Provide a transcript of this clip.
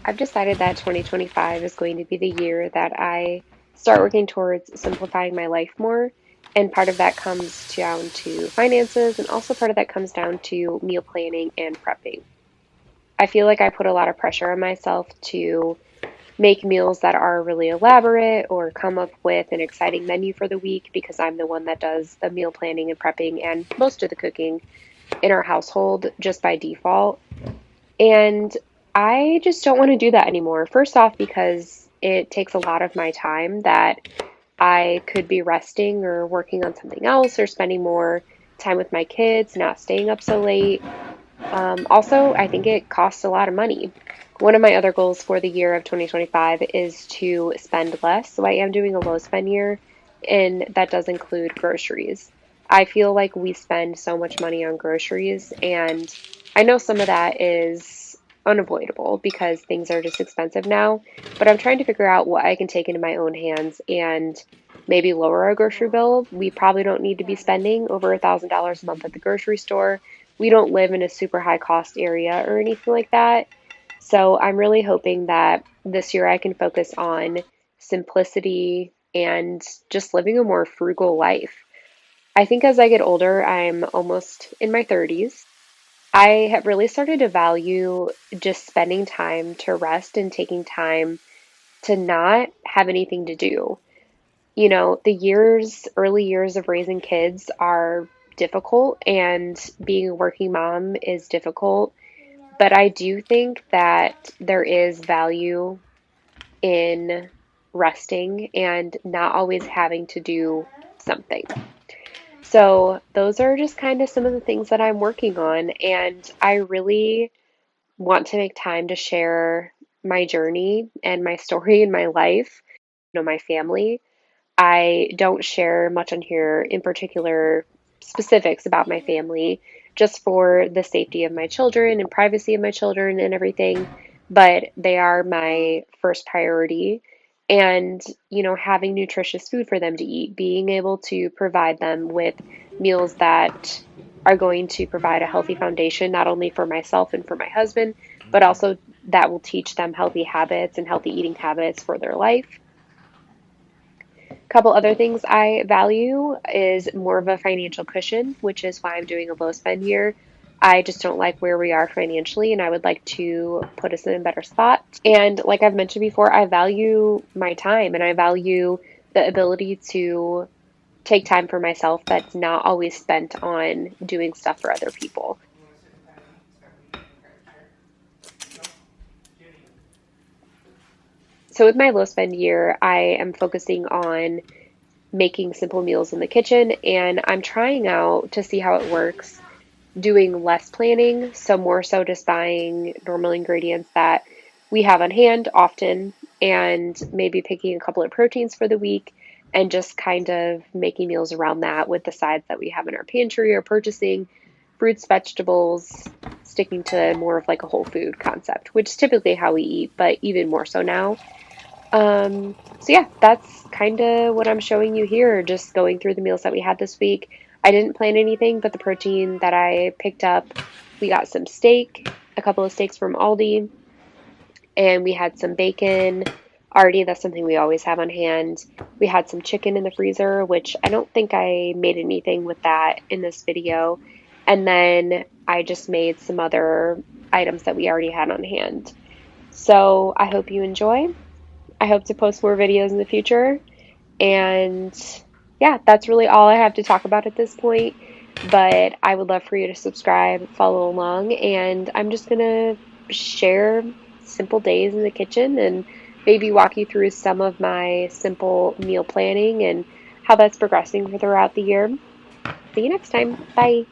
I've decided that 2025 is going to be the year that I start working towards simplifying my life more. And part of that comes down to finances, and also part of that comes down to meal planning and prepping. I feel like I put a lot of pressure on myself to make meals that are really elaborate or come up with an exciting menu for the week because I'm the one that does the meal planning and prepping and most of the cooking in our household just by default. And I just don't want to do that anymore. First off, because it takes a lot of my time that I could be resting or working on something else or spending more time with my kids, not staying up so late. Also, I think it costs a lot of money. One of my other goals for the year of 2025 is to spend less. So I am doing a low spend year, and that does include groceries. I feel like we spend so much money on groceries, and I know some of that is unavoidable because things are just expensive now, but I'm trying to figure out what I can take into my own hands and maybe lower our grocery bill. We probably don't need to be spending over $1,000 a month at the grocery store. We don't live in a super high cost area or anything like that. So I'm really hoping that this year I can focus on simplicity and just living a more frugal life. I think as I get older, I'm almost in my 30s. I have really started to value just spending time to rest and taking time to not have anything to do. You know, early years of raising kids are difficult, and being a working mom is difficult. But I do think that there is value in resting and not always having to do something. So, those are just kind of some of the things that I'm working on. And I really want to make time to share my journey and my story in my life, my family. I don't share much on here, in particular specifics about my family, just for the safety of my children and privacy of my children and everything. But they are my first priority. And, having nutritious food for them to eat, being able to provide them with meals that are going to provide a healthy foundation, not only for myself and for my husband, but also that will teach them healthy habits and healthy eating habits for their life. Couple other things I value is more of a financial cushion, which is why I'm doing a low spend year. I just don't like where we are financially, and I would like to put us in a better spot. And like I've mentioned before, I value my time and I value the ability to take time for myself that's not always spent on doing stuff for other people. So with my low spend year, I am focusing on making simple meals in the kitchen, and I'm trying out to see how it works doing less planning, so more so just buying normal ingredients that we have on hand often, and maybe picking a couple of proteins for the week and just kind of making meals around that with the sides that we have in our pantry, or purchasing fruits, vegetables, sticking to more of like a whole food concept, which is typically how we eat, but even more so now. So yeah, that's kind of what I'm showing you here, just going through the meals that we had this week. I didn't plan anything, but the protein that I picked up, we got some steak, a couple of steaks from Aldi, and we had some bacon. Already, that's something we always have on hand. We had some chicken in the freezer, which I don't think I made anything with that in this video. And then I just made some other items that we already had on hand. So I hope you enjoy. I hope to post more videos in the future. And yeah, that's really all I have to talk about at this point. But I would love for you to subscribe, follow along, and I'm just going to share simple days in the kitchen and maybe walk you through some of my simple meal planning and how that's progressing throughout the year. See you next time. Bye.